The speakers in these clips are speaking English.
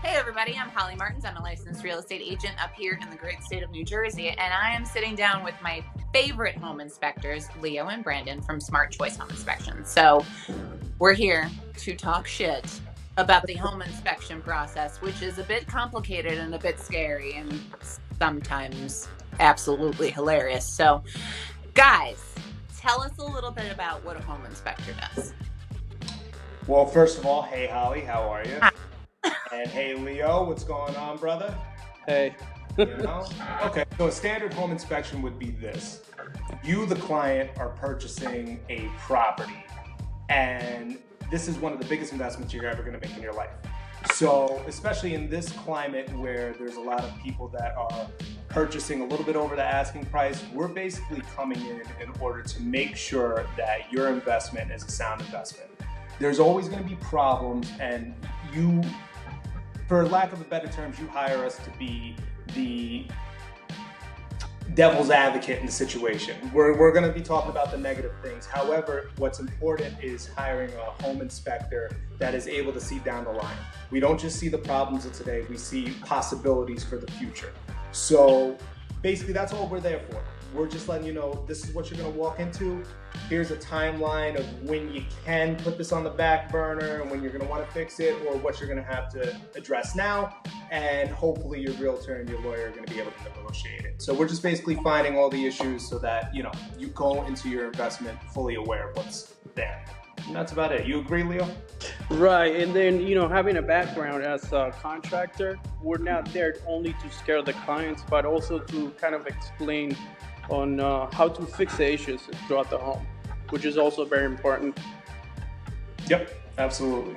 Hey everybody, I'm Holly Martins. I'm a licensed real estate agent up here in the great state of New Jersey, and I am sitting down with my favorite home inspectors, Leo and Brandon from Smart Choice Home Inspections. So we're here to talk shit about the home inspection process, which is a bit complicated and a bit scary and sometimes absolutely hilarious. So guys, tell us a little bit about what a home inspector does. Well, first of all, hey Holly, how are you? Hi. And hey Leo, what's going on, brother? Hey. Okay, so a standard home inspection would be this. You, the client, are purchasing a property, and this is one of the biggest investments you're ever going to make in your life. So, especially in this climate where there's a lot of people that are purchasing a little bit over the asking price, we're basically coming in order to make sure that your investment is a sound investment. There's always going to be problems, and you, for lack of a better terms, you hire us to be the devil's advocate in the situation. We're going to be talking about the negative things. However, what's important is hiring a home inspector that is able to see down the line. We don't just see the problems of today, we see possibilities for the future. So basically that's all we're there for. We're just letting you know this is what you're going to walk into. Here's a timeline of when you can put this on the back burner and when you're going to want to fix it, or what you're going to have to address now. And hopefully your realtor and your lawyer are going to be able to negotiate it. So we're just basically finding all the issues so that, you go into your investment fully aware of what's there. And that's about it. You agree, Leo? Right. And then, having a background as a contractor, we're not there only to scare the clients, but also to kind of explain on how to fix the issues throughout the home, which is also very important. Yep, absolutely.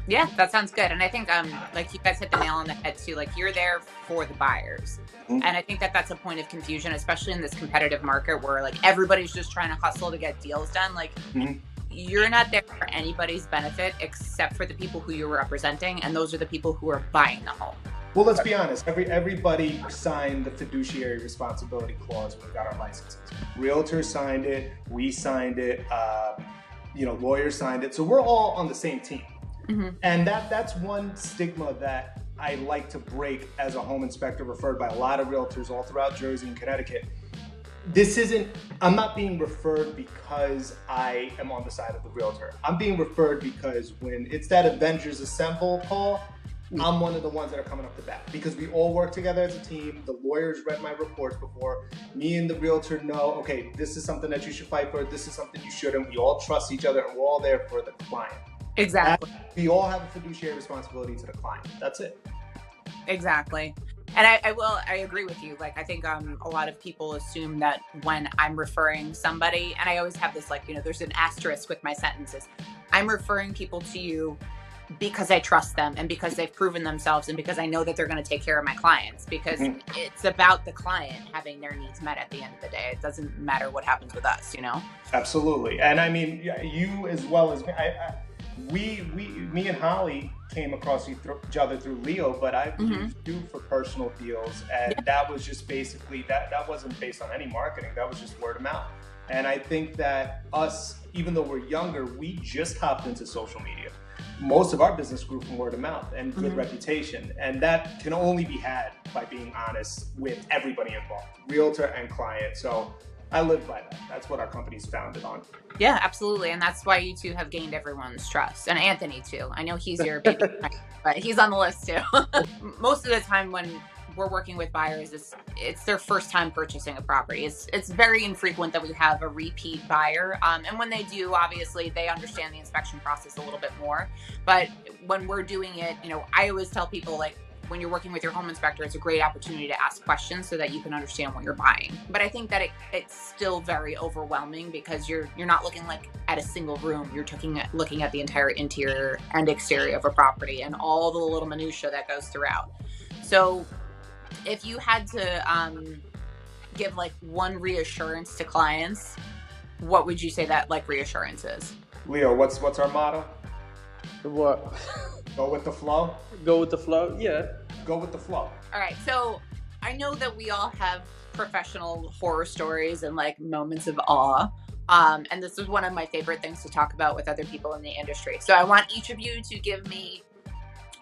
Yeah, that sounds good. And I think like you guys hit the nail on the head too. Like, you're there for the buyers. Mm-hmm. And I think that that's a point of confusion, especially in this competitive market where like everybody's just trying to hustle to get deals done. Like, mm-hmm. You're not there for anybody's benefit except for the people who you're representing, and those are the people who are buying the home. Well, let's be honest. Everybody signed the fiduciary responsibility clause when we got our licenses. Realtors signed it. We signed it. Lawyers signed it. So we're all on the same team. Mm-hmm. And that's one stigma that I like to break as a home inspector, referred by a lot of realtors all throughout Jersey and Connecticut. I'm not being referred because I am on the side of the realtor. I'm being referred because when it's that Avengers Assemble call, I'm one of the ones that are coming up to bat, because we all work together as a team. The lawyers read my reports before. Me and the realtor know, okay, this is something that you should fight for. This is something you shouldn't. We all trust each other, and we're all there for the client. Exactly. We all have a fiduciary responsibility to the client. That's it. Exactly. And I agree with you. Like, I think a lot of people assume that when I'm referring somebody, and I always have this, like, there's an asterisk with my sentences. I'm referring people to you because I trust them, and because they've proven themselves, and because I know that they're going to take care of my clients, because it's about the client having their needs met at the end of the day. It doesn't matter what happens with us, Absolutely. And I mean, you as well as me, me and Holly came across each other through Leo, but I've used you for personal deals, and that was just basically, that wasn't based on any marketing, that was just word of mouth. And I think that us, even though we're younger, we just hopped into social media. Most of our business grew from word of mouth and good reputation, and that can only be had by being honest with everybody involved, realtor and client. So I live by that. That's what our company's founded on. Yeah, absolutely. And that's why you two have gained everyone's trust. And Anthony too. I know he's your baby, but he's on the list too. Most of the time when we're working with buyers, it's their first time purchasing a property. It's very infrequent that we have a repeat buyer. And when they do, obviously they understand the inspection process a little bit more. But when we're doing it, I always tell people, like, when you're working with your home inspector, it's a great opportunity to ask questions so that you can understand what you're buying. But I think that it's still very overwhelming, because you're not looking like at a single room. You're looking at the entire interior and exterior of a property and all the little minutia that goes throughout. So if you had to give like one reassurance to clients, what would you say that like reassurance is? Leo, what's our motto? What? Go with the flow? Go with the flow? Yeah. Go with the flow. All right. So I know that we all have professional horror stories and like moments of awe. And this is one of my favorite things to talk about with other people in the industry. So I want each of you to give me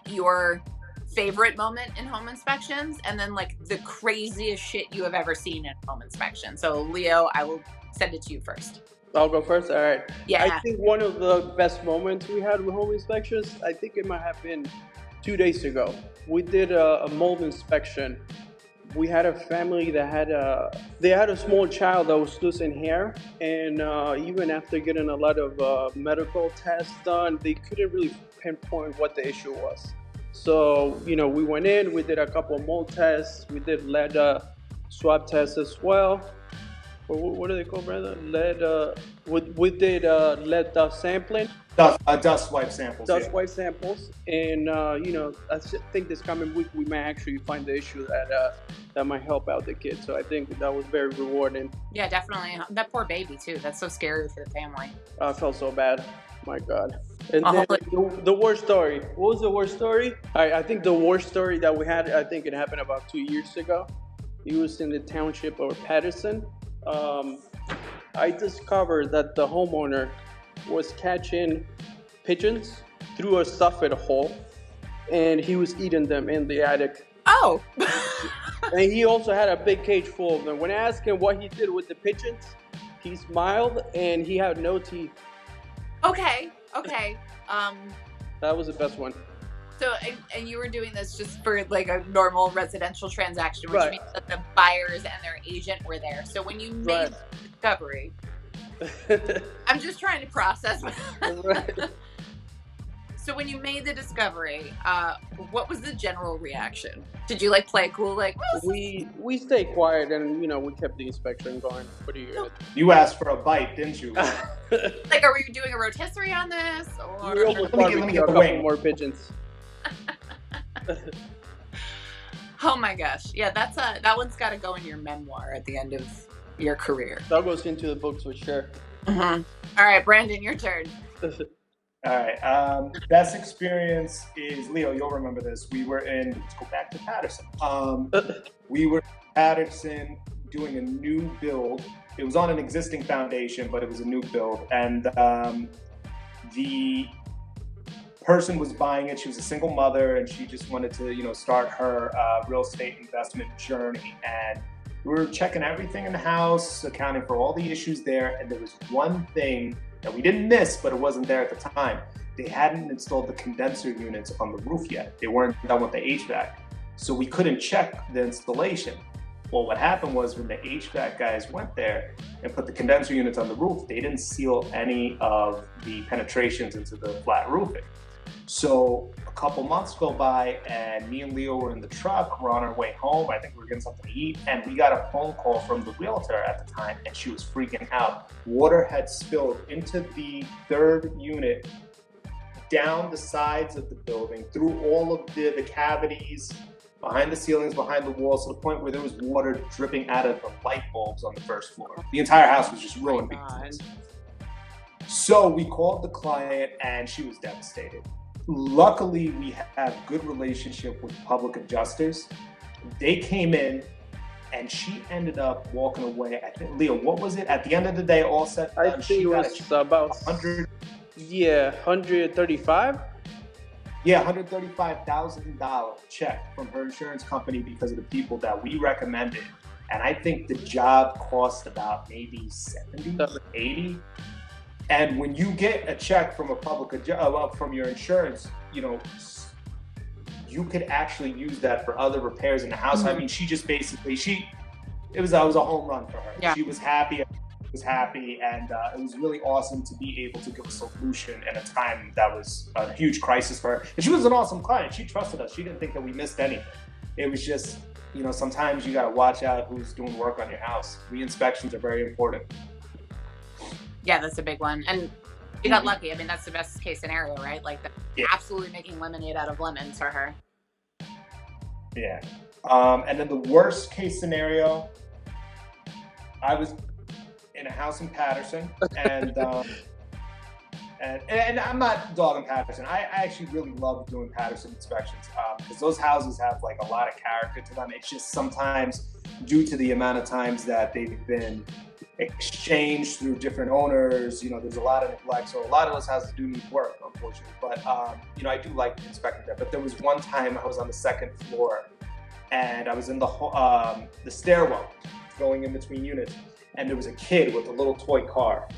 your favorite moment in home inspections, and then like the craziest shit you have ever seen in home inspection. So Leo, I will send it to you first. I'll go first. All right. Yeah. I think one of the best moments we had with home inspections, I think it might have been 2 days ago. We did a mold inspection. We had a family that had a small child that was losing hair, and even after getting a lot of medical tests done, they couldn't really pinpoint what the issue was. So, we went in, we did a couple of mold tests, we did lead swab tests as well. What do they call, brother? Lead. We did lead dust sampling. Dust wipe samples. Dust wipe samples, and I think this coming week we may actually find the issue that might help out the kid. So I think that was very rewarding. Yeah, definitely. That poor baby too. That's so scary for the family. I felt so bad. My God. And then the worst story. What was the worst story? I think the worst story that we had, I think it happened about 2 years ago. It was in the township of Patterson. I discovered that the homeowner was catching pigeons through a soffit hole, and he was eating them in the attic. Oh! And he also had a big cage full of them. When I asked him what he did with the pigeons, he smiled and he had no teeth. Okay. That was the best one. So, and you were doing this just for like a normal residential transaction, which Right. means that the buyers and their agent were there. So when you made Right. the discovery, I'm just trying to process. Right. So when you made the discovery, what was the general reaction? Did you like play it cool? Like, well, We stayed quiet, and we kept the inspection going pretty good. You asked for a bite, didn't you? like, are we doing a rotisserie on this? Or We almost Let me get barbecued a the couple wing. more pigeons. oh my gosh, yeah, that one's got to go in your memoir at the end of your career. That goes into the books for sure. Mm-hmm. All right, Brandon, your turn. All right. Best experience is, Leo, you'll remember this. Let's go back to Patterson. We were in Patterson doing a new build. It was on an existing foundation, but it was a new build. And the person was buying it. She was a single mother, and she just wanted to, start her real estate investment journey. And we were checking everything in the house, accounting for all the issues there. And there was one thing that we didn't miss, but it wasn't there at the time. They hadn't installed the condenser units on the roof yet. They weren't done with the HVAC. So we couldn't check the installation. Well, what happened was when the HVAC guys went there and put the condenser units on the roof, they didn't seal any of the penetrations into the flat roofing. So a couple months go by, and me and Leo were in the truck. We're on our way home. I think we were getting something to eat, and we got a phone call from the realtor at the time, and she was freaking out. Water had spilled into the third unit, down the sides of the building, through all of the cavities, behind the ceilings, behind the walls, to the point where there was water dripping out of the light bulbs on the first floor. The entire house was just ruined because of this. So we called the client, and she was devastated. Luckily, we have good relationship with public adjusters. They came in, and she ended up walking away. I think, Leo, what was it? At the end of the day, all set I done, think it was about 100. Yeah, 135. Yeah, $135,000 check from her insurance company because of the people that we recommended. And I think the job cost about maybe 70, 80. And when you get a check from a from your insurance, you could actually use that for other repairs in the house. Mm-hmm. I mean, she just basically, it was a home run for her. Yeah. She was happy. And it was really awesome to be able to give a solution in a time that was a huge crisis for her. And she was an awesome client. She trusted us. She didn't think that we missed anything. It was just, sometimes you got to watch out who's doing work on your house. Re-inspections are very important. Yeah, that's a big one. And you got lucky. I mean, that's the best case scenario, right? Like, absolutely making lemonade out of lemons for her. Yeah. And then the worst case scenario, I was in a house in Patterson, and and I'm not dogging Patterson. I actually really love doing Patterson inspections because those houses have like a lot of character to them. It's just sometimes due to the amount of times that they've been exchanged through different owners. There's a lot of neglect, so a lot of those houses do need work, unfortunately. But I do like inspecting them. But there was one time I was on the second floor, and I was in the stairwell, going in between units, and there was a kid with a little toy car,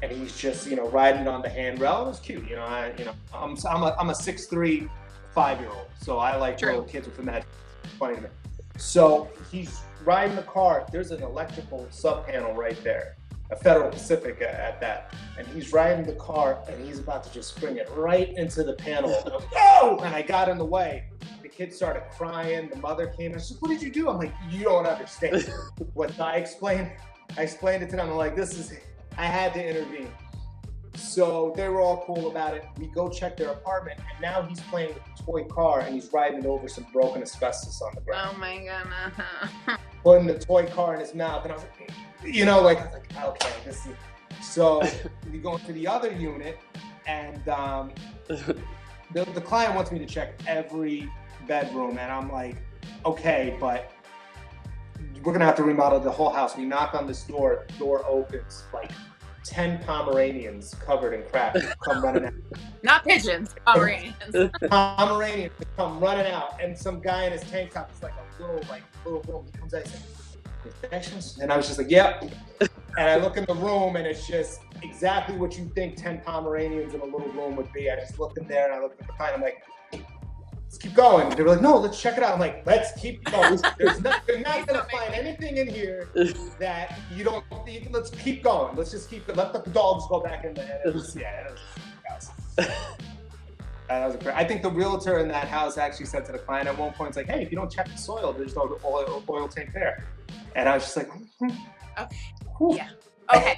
and he's just riding on the handrail. It was cute. I'm a 6'3" 5-year-old, so I like little kids with imagination. Funny to me. So he's riding the car. There's an electrical sub panel right there, a Federal Pacific at that, and he's riding the car, and he's about to just spring it right into the panel. And I was, oh! And I got in the way. The kid started crying. The mother came and I said, "What did you do?" I'm like, "You don't understand." What I explained it to them. I'm like, I had to intervene. So they were all cool about it. We go check their apartment, and now he's playing with the toy car, and he's riding over some broken asbestos on the ground. Oh my goodness. Putting the toy car in his mouth, and I was like, okay, this is. So we go into the other unit, and the client wants me to check every bedroom, and I'm like, okay, but we're gonna have to remodel the whole house. We knock on this door, the door opens, like 10 Pomeranians covered in crap come running out. Not pigeons, Pomeranians. Pomeranians come running out, and some guy in his tank top is like a little. He comes out and says, "Infections?" And I was just like, "Yep." And I look in the room, and it's just exactly what you think 10 Pomeranians in a little room would be. I just looked in there, and I looked at the client. I'm like, "Let's keep going." They were like, "No, let's check it out." I'm like, "Let's keep going. They're not going to find anything in here that you don't. Let's keep going. Let's just keep it. Let the dogs go back in the head." That was I think the realtor in that house actually said to the client at one point, "It's like, hey, if you don't check the soil, there's no oil tank there." And I was just like, okay, yeah. Okay,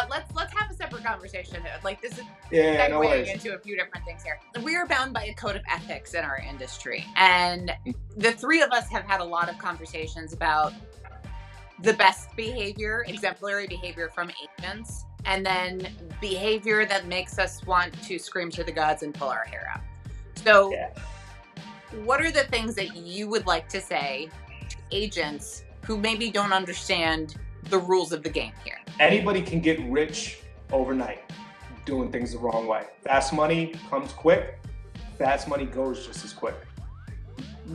let's have a separate conversation. Like, this is segueing into a few different things here. We are bound by a code of ethics in our industry, and the three of us have had a lot of conversations about the best behavior, exemplary behavior from agents, and then behavior that makes us want to scream to the gods and pull our hair out. So, what are the things that you would like to say to agents who maybe don't understand the rules of the game here? Anybody can get rich overnight doing things the wrong way. Fast money comes quick. Fast money goes just as quick.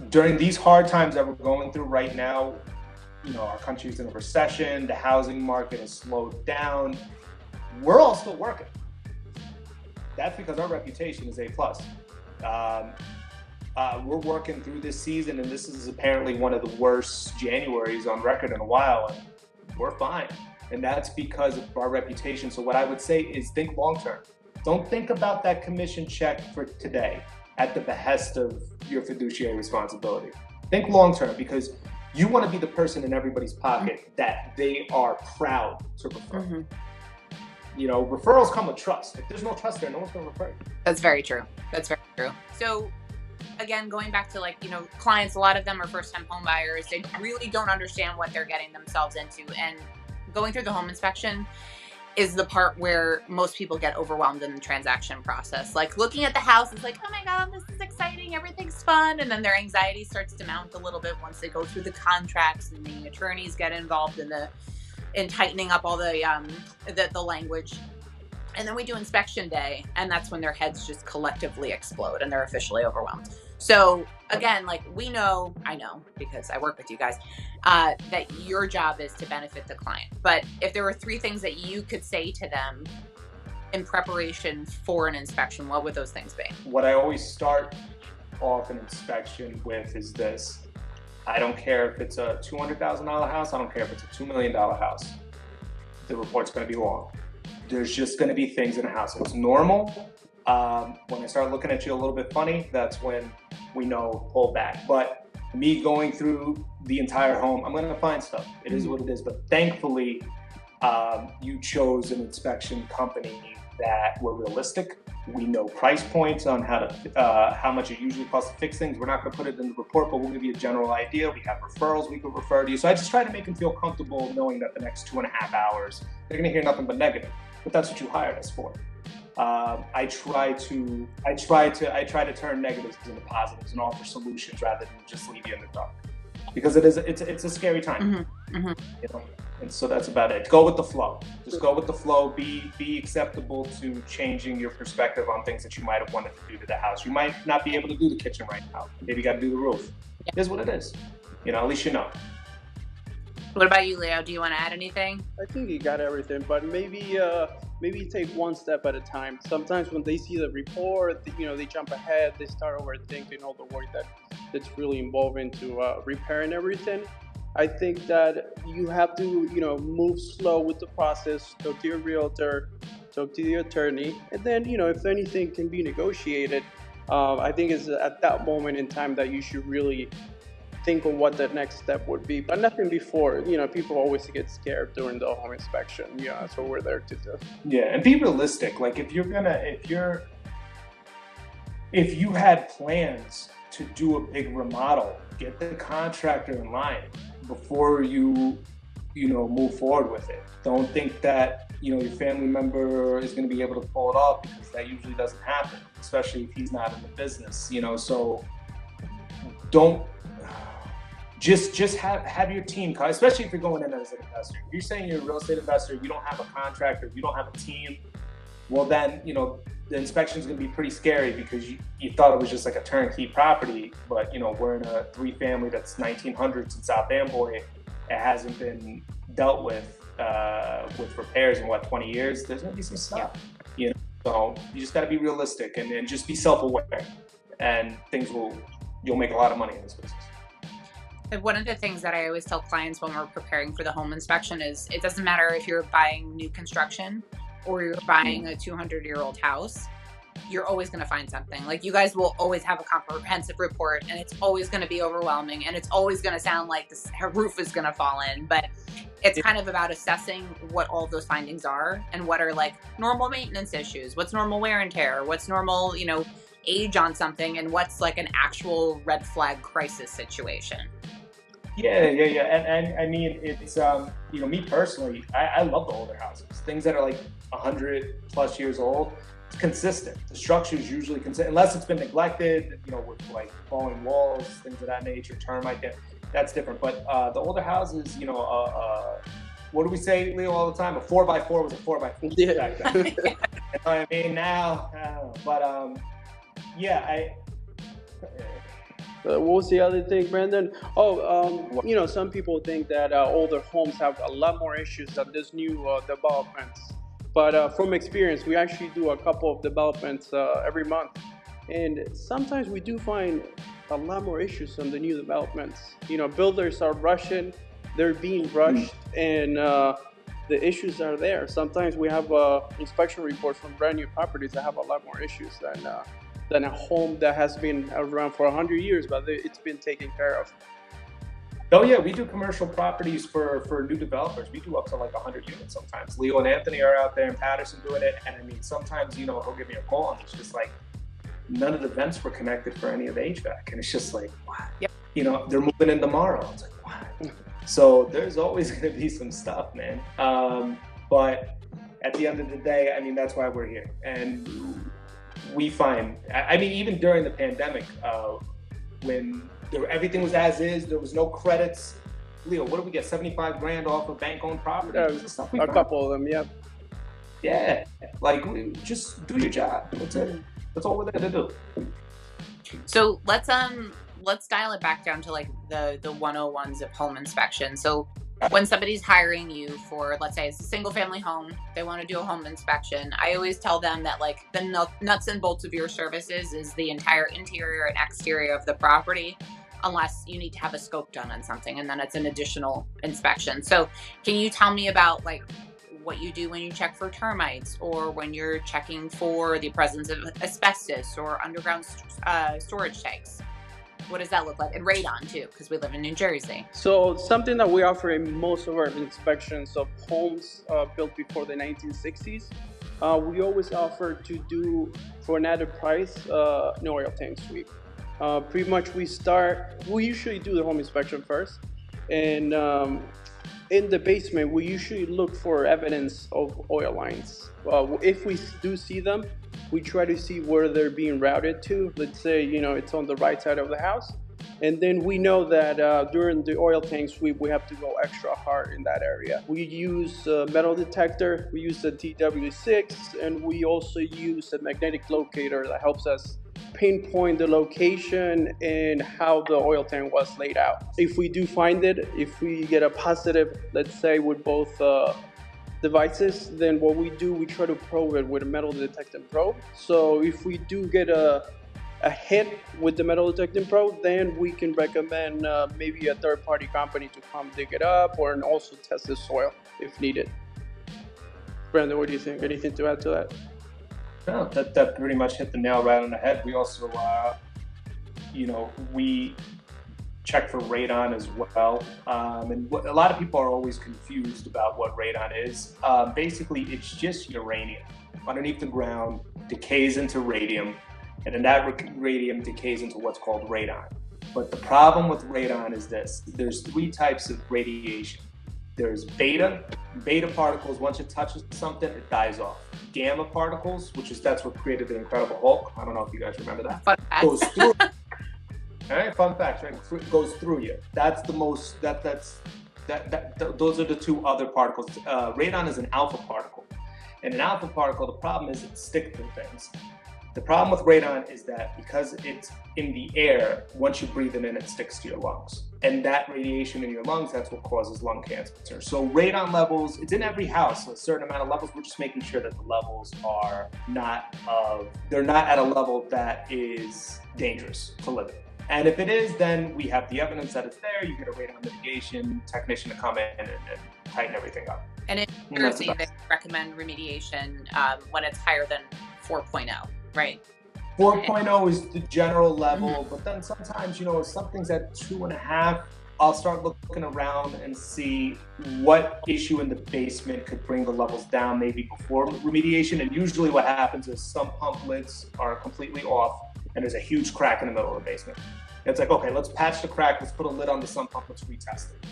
During these hard times that we're going through right now, our country's in a recession. The housing market has slowed down. We're all still working. That's because our reputation is A+. We're working through this season, and this is apparently one of the worst Januaries on record in a while, and we're fine. And that's because of our reputation. So what I would say is think long-term. Don't think about that commission check for today at the behest of your fiduciary responsibility. Think long-term, because you want to be the person in everybody's pocket that they are proud to refer. Referrals come with trust. If there's no trust there, no one's going to refer you. That's very true. So again, going back to clients, a lot of them are first-time home buyers. They really don't understand what they're getting themselves into. And going through the home inspection is the part where most people get overwhelmed in the transaction process. Like, looking at the house is like, oh my God, this is exciting, everything's fun. And then their anxiety starts to mount a little bit once they go through the contracts and the attorneys get involved in tightening up all the language. And then we do inspection day, and that's when their heads just collectively explode and they're officially overwhelmed. So again, I know because I work with you guys, that your job is to benefit the client. But if there were three things that you could say to them in preparation for an inspection, what would those things be? What I always start off an inspection with is this. I don't care if it's a $200,000 house. I don't care if it's a $2 million house. The report's going to be long. There's just going to be things in the house. It's normal. When I start looking at you a little bit funny, that's when we know pull back. But me going through the entire home, I'm going to find stuff. It is what it is. But thankfully, you chose an inspection company that were realistic. We know price points on how much it usually costs to fix things. We're not going to put it in the report, but we'll give you a general idea. We have referrals we could refer to you. So I just try to make them feel comfortable knowing that the next 2.5 hours, they're going to hear nothing but negative. But that's what you hired us for. I try to turn negatives into positives and offer solutions rather than just leave you in the dark. because it's a scary time. You know, and so that's about it. Go with the flow. Just go with the flow. Be acceptable to changing your perspective on things that you might have wanted to do to the house. You might not be able to do the kitchen right now. Maybe you got to do the roof. It is what it is. You know, at least you know. What about you, Leo? Do you want to add anything? I think you got everything, but maybe take one step at a time. Sometimes when they see the report, they jump ahead, they start overthinking all the work that's really involved into repairing everything. I think that you have to, move slow with the process, talk to your realtor, talk to the attorney, and then, if anything can be negotiated, I think it's at that moment in time that you should really think of what the next step would be, but nothing before. People always get scared during the home inspection. Yeah, that's what we're there to do. Yeah, and be realistic. Like if you had plans to do a big remodel, get the contractor in line before you move forward with it. Don't think that your family member is going to be able to pull it off, because that usually doesn't happen, especially if he's not in the business. So don't just have your team, especially if you're going in as an investor. If you're saying you're a real estate investor, you don't have a contractor, you don't have a team, well then the inspection is going to be pretty scary, because you thought it was just like a turnkey property, but we're in a 3-family that's 1900s in South Amboy. It hasn't been dealt with repairs in 20 years. There's going to be some stuff. So you just got to be realistic and just be self-aware, and you'll make a lot of money in this business. One of the things that I always tell clients when we're preparing for the home inspection is it doesn't matter if you're buying new construction or you're buying a 200-year-old house, you're always going to find something. Like, you guys will always have a comprehensive report, and it's always going to be overwhelming, and it's always going to sound like her roof is going to fall in. But it's kind of about assessing what all of those findings are, and what are like normal maintenance issues, what's normal wear and tear, what's normal, age on something, and what's like an actual red flag crisis situation. Yeah. And I mean, it's, me personally, I love the older houses. Things that are like 100 plus years old, it's consistent. The structure is usually consistent, unless it's been neglected, with like falling walls, things of that nature, termite, that's different. But the older houses, what do we say, Leo, all the time? A 4x4 was a 4x4 back then. You know what I mean? Now, I don't know. But what was the other thing, Brandon? Some people think that older homes have a lot more issues than this new developments. But from experience, we actually do a couple of developments every month. And sometimes we do find a lot more issues on the new developments. Builders are rushing, they're being rushed, and the issues are there. Sometimes we have inspection reports from brand new properties that have a lot more issues than a home that has been around for 100 years, but it's been taken care of. Oh yeah, we do commercial properties for new developers. We do up to like 100 units sometimes. Leo and Anthony are out there in Patterson doing it, and I mean, sometimes he'll give me a call and it's just like none of the vents were connected for any of the HVAC, and it's just like, what? Yep. They're moving in tomorrow. It's like, what? So there's always going to be some stuff, man. But at the end of the day, I mean, that's why we're here. And we find, I mean, even during the pandemic, when everything was as is, there was no credits. Leo, what did we get? 75 grand off of bank-owned property? A couple of them, yeah. Yeah, like, just do your job. That's it. That's all we're there to do. So let's dial it back down to like the 101s of home inspection. So when somebody's hiring you for, let's say it's a single family home, they want to do a home inspection, I always tell them that like the nuts and bolts of your services is the entire interior and exterior of the property, unless you need to have a scope done on something, and then it's an additional inspection. So can you tell me about like what you do when you check for termites, or when you're checking for the presence of asbestos or underground storage tanks? What does that look like? And radon too, because we live in New Jersey. So something that we offer in most of our inspections of homes built before the 1960s, we always offer to do, for an added price, an oil tank sweep. Pretty much we usually do the home inspection first, and in the basement we usually look for evidence of oil lines. If we do see them, we try to see where they're being routed to. Let's say, it's on the right side of the house. And then we know that during the oil tank sweep, we have to go extra hard in that area. We use a metal detector, we use the DW6, and we also use a magnetic locator that helps us pinpoint the location and how the oil tank was laid out. If we do find it, if we get a positive, let's say with both devices, then what we do, we try to probe it with a metal detecting probe. So if we do get a hit with the metal detecting probe, then we can recommend maybe a third-party company to come dig it up or and also test the soil if needed. Brandon, what do you think? Anything to add to that? No, that pretty much hit the nail right on the head. We also, we check for radon as well. And a lot of people are always confused about what radon is. Basically, it's just uranium underneath the ground, decays into radium, and then that radium decays into what's called radon. But the problem with radon is this: there's 3 types of radiation. There's beta particles. Once it touches something, it dies off. Gamma particles, that's what created the Incredible Hulk. I don't know if you guys remember that. Fun fact. Goes through. All right, fun fact, right? Goes through you. That's the most. Those are the 2 other particles. Radon is an alpha particle, and an alpha particle. The problem is it sticks to things. The problem with radon is that because it's in the air, once you breathe it in, it sticks to your lungs. And that radiation in your lungs, that's what causes lung cancer. So radon levels, it's in every house, a certain amount of levels. We're just making sure that the levels are they're not at a level that is dangerous to live in. And if it is, then we have the evidence that it's there. You get a radon mitigation technician to come in and tighten everything up. And in New Jersey, they recommend remediation when it's higher than 4.0. Right. 4.0 is the general level, but then sometimes, if something's at 2.5, I'll start looking around and see what issue in the basement could bring the levels down maybe before remediation. And usually what happens is some pump lids are completely off and there's a huge crack in the middle of the basement. It's like, okay, let's patch the crack, let's put a lid on the sump pump, let's retest it.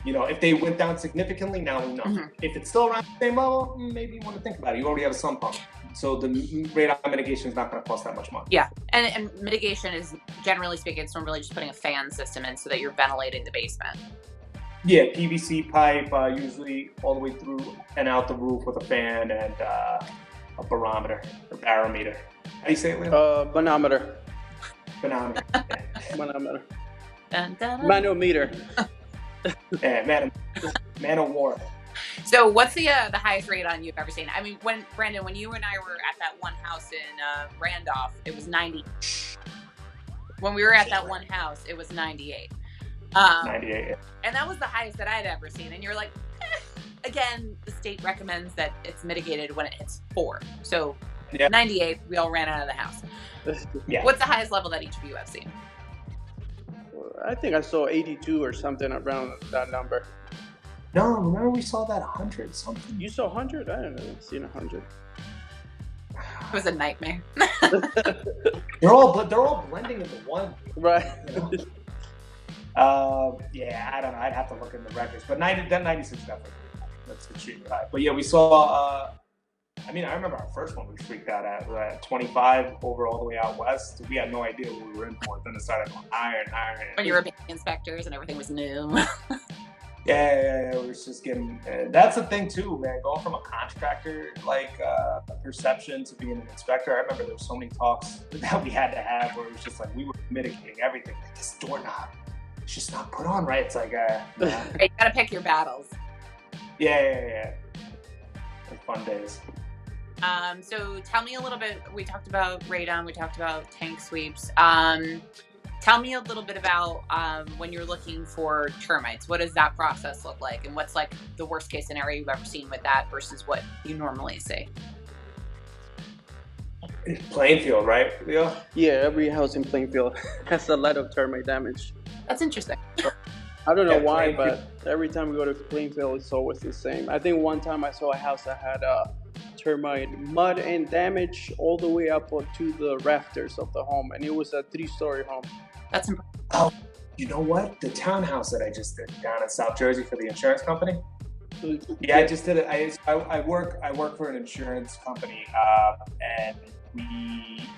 If they went down significantly, now we know. If it's still around the same level, maybe you want to think about it. You already have a sump pump. So the radon mitigation is not going to cost that much money. Yeah, and mitigation is, generally speaking, it's normally just putting a fan system in so that you're ventilating the basement. Yeah, PVC pipe, usually all the way through and out the roof with a fan and a barometer or barometer. How do you say it, Leo? Manometer. Manometer. Manometer. Dun, dun, dun. Manometer. Yeah, man of war. So what's the highest radon you've ever seen? I mean, Brandon, when you and I were at that one house in Randolph, it was 90. When we were at that one house, it was 98. 98, yeah. And that was the highest that I had ever seen. And you're like, again, the state recommends that it's mitigated when it hits 4. So 98, we all ran out of the house. Yeah. What's the highest level that each of you have seen? I think I saw 82 or something around that number. No, remember we saw that 100 something? You saw 100? I don't know. I've seen 100. It was a nightmare. They're all blending into one. Right. Yeah, I don't know. I'd have to look in the records. But 96 definitely. That's extremely high. But yeah, we saw, I remember our first one we freaked out at. We were at 25 over all the way out west. We had no idea what we were in for. Then it started going higher and higher. When you were being inspectors and everything was new. Yeah, it was just getting. That's the thing too, man. Going from a contractor perception to being an inspector. I remember there were so many talks that we had to have where it was just like we were mitigating everything. Like this doorknob, it's just not put on right. It's like, You gotta pick your battles. Yeah. Like fun days. So tell me a little bit. We talked about radon. We talked about tank sweeps. Tell me a little bit about when you're looking for termites. What does that process look like? And what's like the worst case scenario you've ever seen with that versus what you normally see? Plainfield, right, Leo? Yeah, every house in Plainfield has a lot of termite damage. That's interesting. I don't know why, but every time we go to Plainfield, it's always the same. I think one time I saw a house that had termite mud and damage all the way up to the rafters of the home, and it was a 3-story home. That's impressive. Oh, you know what? The townhouse that I just did down in South Jersey for the insurance company. Yeah, I just did it. I work for an insurance company, and we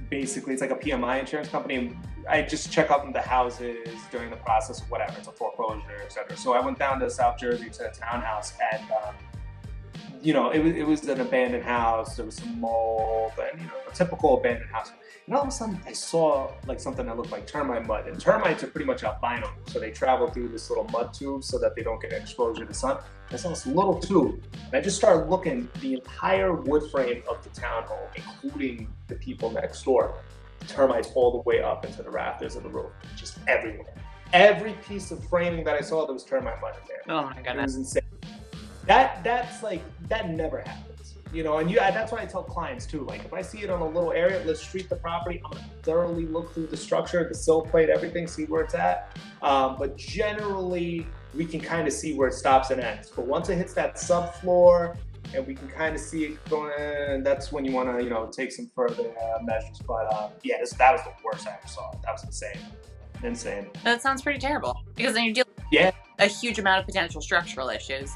basically, it's like a PMI insurance company. I just check out the houses during the process of whatever, it's a foreclosure, etc. So I went down to South Jersey to a townhouse, and it was an abandoned house. There was some mold, and a typical abandoned house. And all of a sudden, I saw like something that looked like termite mud. And termites are pretty much albino, so they travel through this little mud tube so that they don't get exposure to the sun. I saw this little tube, and I just started looking the entire wood frame of the townhome, including the people next door. Termites all the way up into the rafters of the roof, just everywhere. Every piece of framing that I saw, there was termite mud in there. Oh my It goodness. was insane. That never happens, and that's why I tell clients too, like if I see it on a little area, let's treat the property. I'm gonna thoroughly look through the structure, the sill plate, everything, see where it's at. But generally, we can kind of see where it stops and ends. But once it hits that subfloor, and we can kind of see it going, and that's when you want to, take some further measures. But that was the worst I ever saw. That was insane. That sounds pretty terrible, because then you're dealing Yeah. with a huge amount of potential structural issues,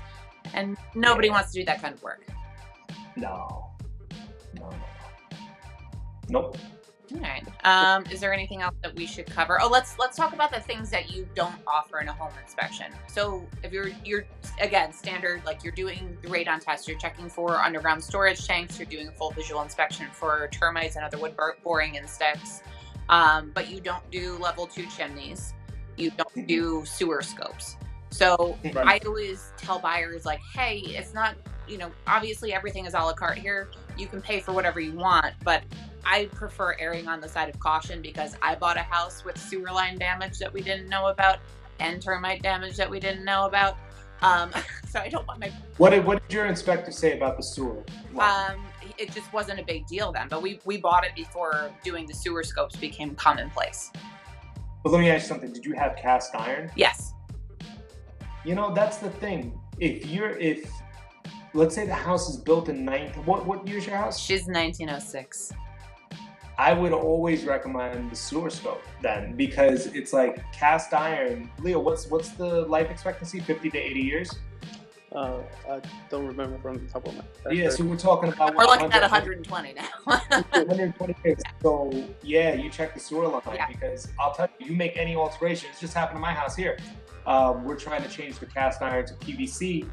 and nobody wants to do that kind of work. No. Nope. All right. Is there anything else that we should cover? Oh, let's talk about the things that you don't offer in a home inspection. So if you're again standard, like you're doing the radon test, you're checking for underground storage tanks, you're doing a full visual inspection for termites and other wood boring insects, but you don't do level 2 chimneys, you don't do sewer scopes. So Right. I always tell buyers, like, hey, it's not, obviously everything is a la carte here. You can pay for whatever you want, but I prefer erring on the side of caution, because I bought a house with sewer line damage that we didn't know about and termite damage that we didn't know about. So I don't want my... What did your inspector say about the sewer? It just wasn't a big deal then, but we bought it before doing the sewer scopes became commonplace. But let me ask you something. Did you have cast iron? Yes. That's the thing. If let's say the house is built in what year's your house? She's 1906. I would always recommend the sewer scope then, because it's like cast iron. Leo, what's the life expectancy? 50 to 80 years? I don't remember from the top of my head. Yeah, so we're talking about We're looking at 120 now. 120 years. So yeah, you check the sewer line, Yeah. because I'll tell you, you make any alterations. It just happened to my house here. We're trying to change the cast iron to PVC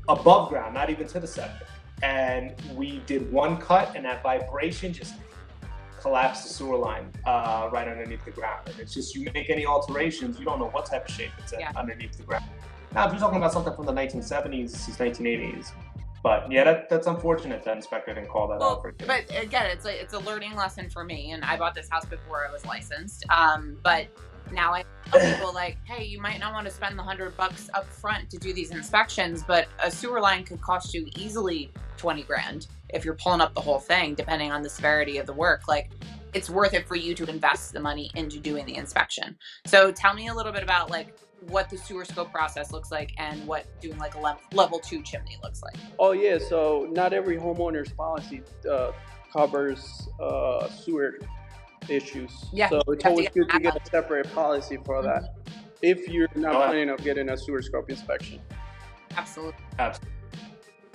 above ground, not even to the septic. And we did one cut, and that vibration just collapsed the sewer line right underneath the ground. And it's just, you make any alterations, you don't know what type of shape it's in underneath the ground. Now, if you're talking about something from the 1970s, 1980s, but yeah, that's unfortunate that inspector didn't call that out for you. But again, it's a learning lesson for me, and I bought this house before I was licensed. But now I tell people, like, hey, you might not want to spend the $100 up front to do these inspections, but a sewer line could cost you easily 20 grand if you're pulling up the whole thing, depending on the severity of the work. Like, it's worth it for you to invest the money into doing the inspection. So tell me a little bit about like what the sewer scope process looks like and what doing like a level 2 chimney looks like. Oh yeah, so not every homeowner's policy covers sewer issues. Yeah, So you it's have to always get good to that get a separate policy for that if you're not planning on getting a sewer scope inspection. Absolutely.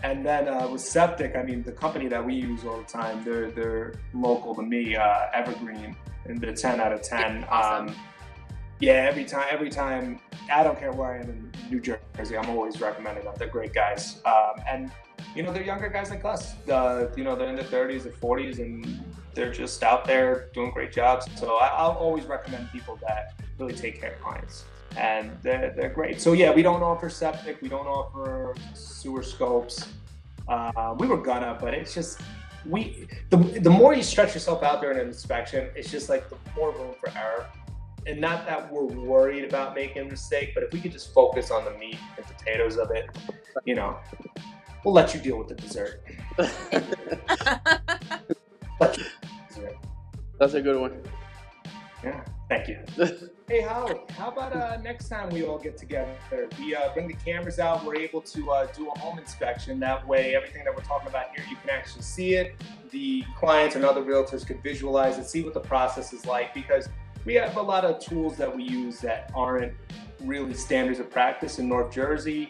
And then with septic, I mean, the company that we use all the time, they're local to me, Evergreen, and they're 10 out of 10. Awesome. Yeah, every time, I don't care where I am in New Jersey, I'm always recommending them. They're great guys. And, they're younger guys like us. They're in their 30s or 40s, and they're just out there doing great jobs. So I'll always recommend people that really take care of clients. And they're great. So yeah, we don't offer septic, we don't offer sewer scopes. We were gonna, but it's just, the more you stretch yourself out there in an inspection, it's just like the more room for error. And not that we're worried about making a mistake, but if we could just focus on the meat and potatoes of it, we'll let you deal with the dessert. That's a good one. Yeah, thank you. Hey, Holly, how about next time we all get together? We bring the cameras out, we're able to do a home inspection. That way, everything that we're talking about here, you can actually see it. The clients and other realtors can visualize it, see what the process is like, because we have a lot of tools that we use that aren't really standards of practice in North Jersey.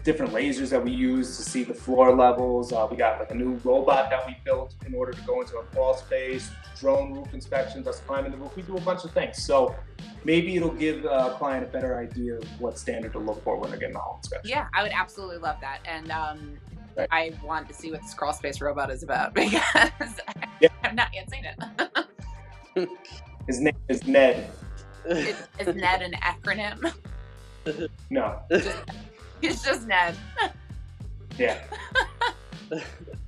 different lasers that we use to see the floor levels. We got like a new robot that we built in order to go into a crawl space, drone roof inspections, us climbing the roof. We do a bunch of things. So maybe it'll give a client a better idea of what standard to look for when they're getting the home inspection. Yeah, I would absolutely love that. And Right. I want to see what this crawl space robot is about because Yeah. I've not yet seen it. His name is Ned. Is Ned an acronym? No. He's just Ned. Yeah.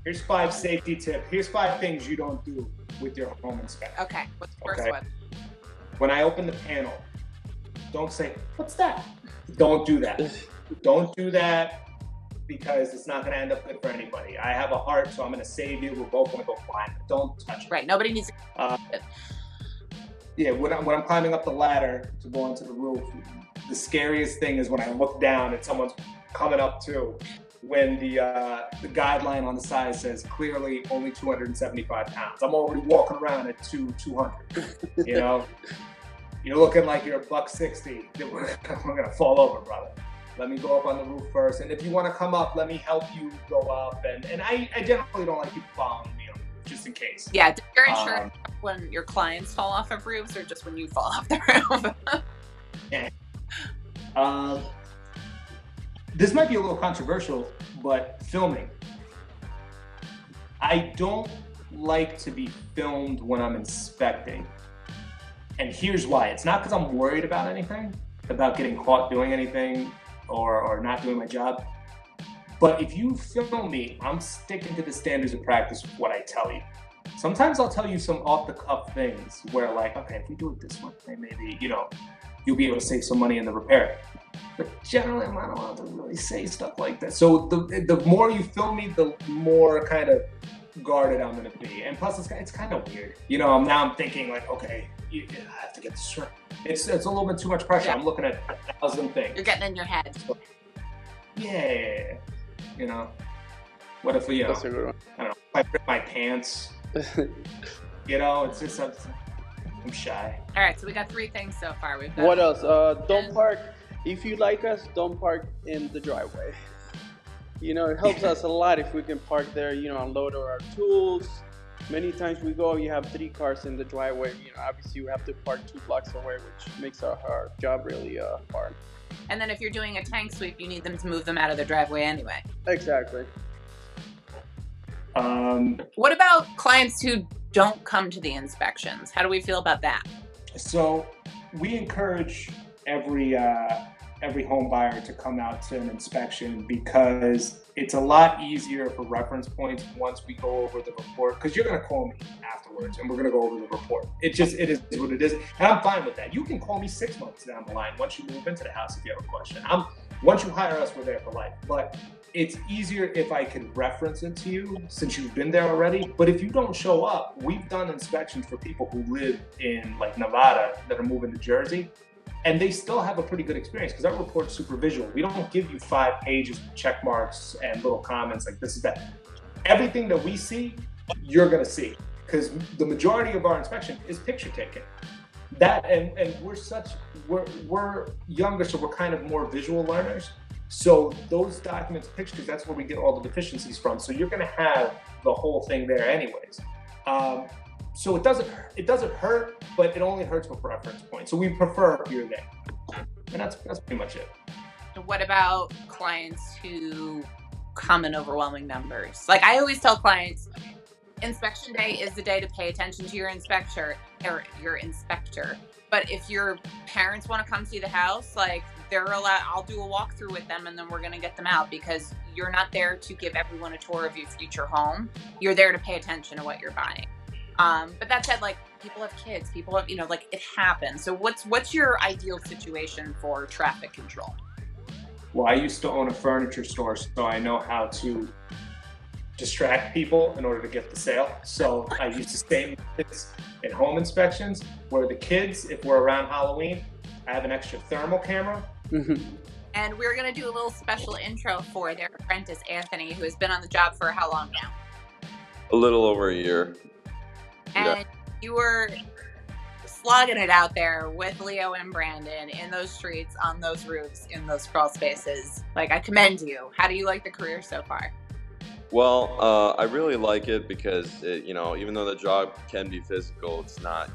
Here's 5 safety tips. Here's 5 things you don't do with your home inspection. Okay, what's the first Okay. one? When I open the panel, don't say, "What's that?" Don't do that. Don't do that because it's not going to end up good for anybody. I have a heart, so I'm going to save you. We're both going to go climb. Don't touch it. Right, nobody needs to. Yeah, when I'm climbing up the ladder to go onto the roof, the scariest thing is when I look down and someone's coming up too. When the guideline on the side says clearly only 275 pounds. I'm already walking around at 200. You know, you're looking like you're $160. We're gonna fall over, brother. Let me go up on the roof first, and if you want to come up, let me help you go up. And I generally don't like people following me on, just in case. Yeah, does your insurance when your clients fall off of roofs or just when you fall off the roof? Yeah. This might be a little controversial, but filming. I don't like to be filmed when I'm inspecting. And here's why. It's not because I'm worried about anything, about getting caught doing anything or not doing my job. But if you film me, I'm sticking to the standards of practice with what I tell you. Sometimes I'll tell you some off-the-cuff things where like, okay, if we do it this way, maybe, you'll be able to save some money in the repair. But generally, I'm not allowed to really say stuff like that. So the more you film me, the more kind of guarded I'm going to be. And plus, it's kind of weird. Now I'm thinking like, okay, I have to get this right. It's a little bit too much pressure. Yeah. I'm looking at 1,000 things. You're getting in your head. So, yeah. What if we, That's a good one. I don't know, if I rip my pants, it's just, I'm shy. All right, so we got 3 things so far. We've got What else? Don't park. If you like us, don't park in the driveway. It helps us a lot if we can park there, unload our tools. Many times we go, you have 3 cars in the driveway. Obviously we have to park 2 blocks away, which makes our job really hard. And then if you're doing a tank sweep, you need them to move them out of the driveway anyway. Exactly. What about clients who don't come to the inspections? How do we feel about that? So we encourage every home buyer to come out to an inspection because it's a lot easier for reference points once we go over the report, because you're going to call me afterwards and we're going to go over the report. It is what it is. And I'm fine with that. You can call me 6 months down the line once you move into the house if you have a question. Once you hire us, we're there for life. But it's easier if I can reference it to you since you've been there already. But if you don't show up, we've done inspections for people who live in like Nevada that are moving to Jersey. And they still have a pretty good experience because our report's super visual. We don't give you 5 pages with check marks and little comments like this is that. Everything that we see, you're gonna see because the majority of our inspection is picture taken. That and we're younger, so we're kind of more visual learners. So those documents, pictures, that's where we get all the deficiencies from. So you're gonna have the whole thing there anyways. So it doesn't hurt, but it only hurts with reference points. So we prefer you're there. And that's pretty much it. What about clients who come in overwhelming numbers? Like I always tell clients, inspection day is the day to pay attention to your inspector or your inspector. But if your parents want to come see the house, like they're allowed, I'll do a walkthrough with them and then we're going to get them out because you're not there to give everyone a tour of your future home. You're there to pay attention to what you're buying. But that said, like people have kids, people have, like it happens. So what's your ideal situation for traffic control? Well, I used to own a furniture store, so I know how to distract people in order to get the sale. So I used to stay in home inspections where the kids, if we're around Halloween, I have an extra thermal camera. And we're going to do a little special intro for their apprentice, Anthony, who has been on the job for how long now? A little over a year. And you were slugging it out there with Leo and Brandon in those streets, on those roofs, in those crawl spaces. Like, I commend you. How do you like the career so far? Well, I really like it because, even though the job can be physical, it's not,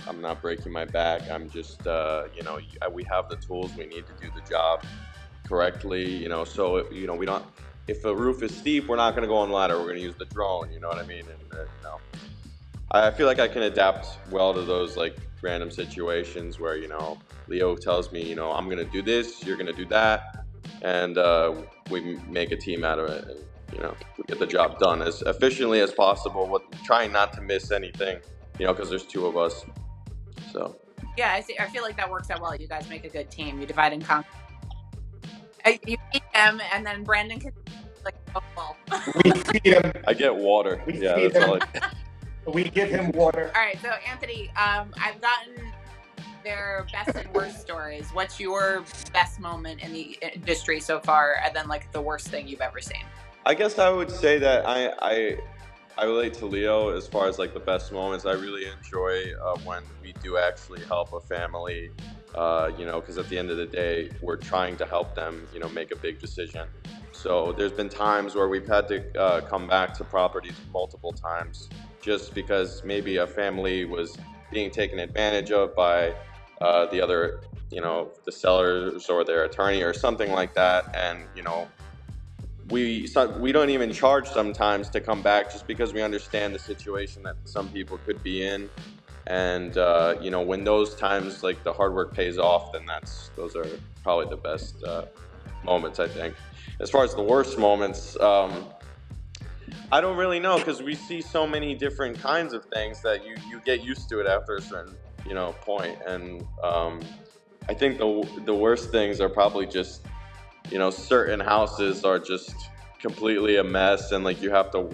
I'm not breaking my back. I'm just, we have the tools we need to do the job correctly, so, we don't, if a roof is steep, we're not going to go on ladder. We're going to use the drone, you know what I mean? And, I feel like I can adapt well to those, like, random situations where, Leo tells me, I'm going to do this, you're going to do that, and we make a team out of it. And, we get the job done as efficiently as possible, with trying not to miss anything, because there's two of us. So. Yeah, I feel like that works out well. You guys make a good team. You divide and conquer. You feed him, and then Brandon can we feed him. I get water. That's all. We give him water. All right, so Anthony, I've gotten their best and worst stories. What's your best moment in the industry so far, and then like the worst thing you've ever seen? I guess I would say that I relate to Leo as far as like the best moments. I really enjoy when we do actually help a family, because at the end of the day, we're trying to help them, make a big decision. So there's been times where we've had to come back to properties multiple times just because maybe a family was being taken advantage of by the other, the sellers or their attorney or something like that. And, we don't even charge sometimes to come back just because we understand the situation that some people could be in. And, when those times, like, the hard work pays off, then those are probably the best moments, I think. As far as the worst moments, I don't really know, because we see so many different kinds of things that you get used to it after a certain, point. And I think the worst things are probably just, certain houses are just completely a mess, and like you have to,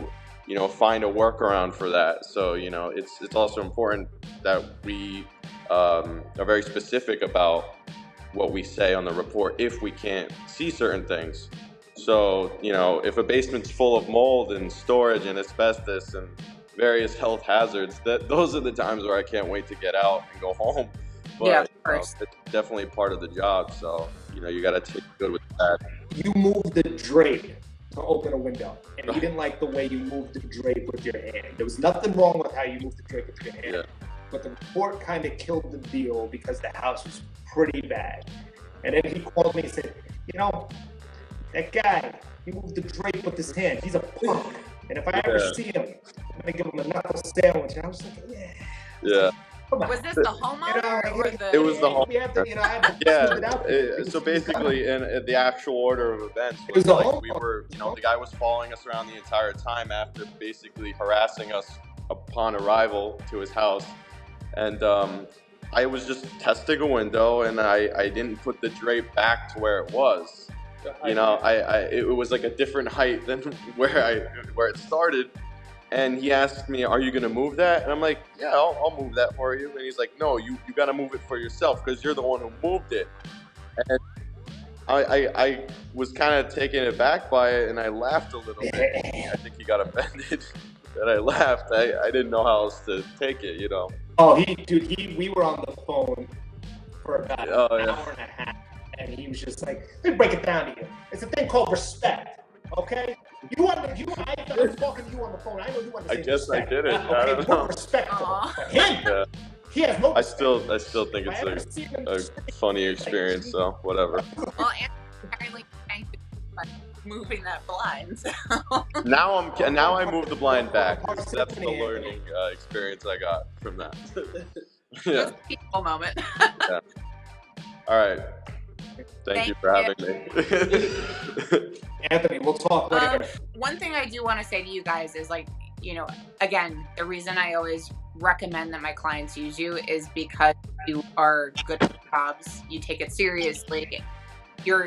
find a workaround for that. So, it's also important that we are very specific about what we say on the report if we can't see certain things. So, if a basement's full of mold and storage and asbestos and various health hazards, those are the times where I can't wait to get out and go home. But, yeah, of course. It's definitely part of the job. So, you got to take good with that. You moved the drape to open a window, and you didn't like the way you moved the drape with your hand. There was nothing wrong with how you moved the drape with your hand. Yeah. But the report kind of killed the deal because the house was pretty bad. And then he called me and said, that guy, he moved the drape with his hand. He's a punk. And if I ever see him, I'm going to give him a knuckle sandwich. And I was like, yeah. Was this the homeowner or the... It was the homeowner. Yeah. So basically, in the actual order of events, it was like we were, the guy was following us around the entire time after basically harassing us upon arrival to his house. And I was just testing a window, and I didn't put the drape back to where it was. It was like a different height than where it started. And he asked me, "Are you going to move that?" And I'm like, "Yeah, I'll move that for you." And he's like, "No, you got to move it for yourself because you're the one who moved it." And I was kind of taken aback by it, and I laughed a little bit. I think he got offended that I laughed. I didn't know how else to take it, Oh, we were on the phone for about an hour and a half, and he was just like, "Let me break it down to you. It's a thing called respect, okay? I was talking to you on the phone. I know you understand. I guess respect. I did it. Okay, I don't know. Respectful. But him, he has no. I still think it's a funny experience. So whatever. Well, apparently, thank you for moving that blind. So. Now I move the blind back. That's the learning experience I got from that. Yeah. Just a peaceful moment. Yeah. All right. Thank you for having me. Anthony, we'll talk later. One thing I do want to say to you guys is, like, again, the reason I always recommend that my clients use you is because you are good at jobs. You take it seriously. You're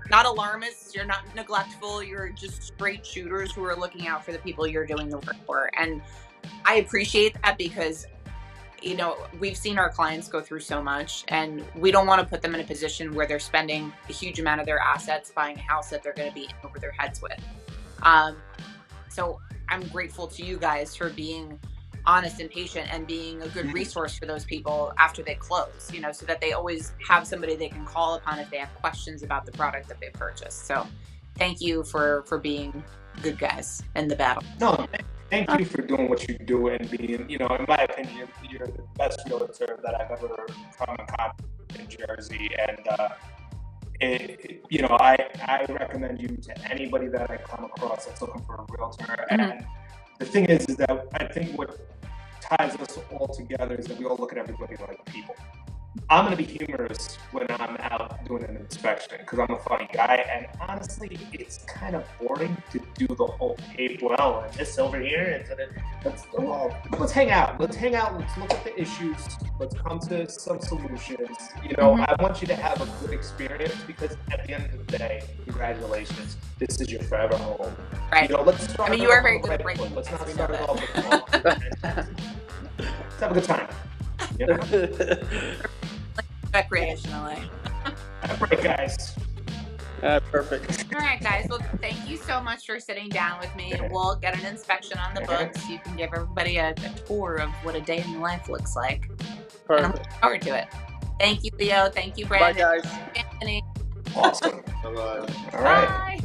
not alarmists. You're not neglectful. You're just straight shooters who are looking out for the people you're doing the work for. And I appreciate that because we've seen our clients go through so much, and we don't want to put them in a position where they're spending a huge amount of their assets buying a house that they're going to be in over their heads with. So I'm grateful to you guys for being honest and patient and being a good resource for those people after they close, you know, so that they always have somebody they can call upon if they have questions about the product that they purchased. So thank you for being good guys in the battle. No, thank you for doing what you do and being, you know, in my opinion, you're the best realtor that I've ever come in contact with in Jersey. And, you know, I recommend you to anybody that I come across that's looking for a realtor. And the thing is that I think what ties us all together is that we all look at everybody like people. I'm going to be humorous when I'm out doing an inspection because I'm a funny guy, and honestly, it's kind of boring to do the whole pay well and this over here. Let's hang out. Let's look at the issues. Let's come to some solutions. You know, I want you to have a good experience because at the end of the day, congratulations, this is your forever home. Right. You know, let's start. I mean, you are very good at breaking. Let's not start it off with wrong. Let's have a good time. You know? Recreationally. All right, guys. Perfect. All right, guys. Well, thank you so much for sitting down with me. We'll get an inspection on the books. You can give everybody a tour of what a day in the life looks like. Perfect. And I'm looking forward to it. Thank you, Leo. Thank you, Brandon. Bye, guys. Anthony. Awesome. Bye-bye. All right. Bye.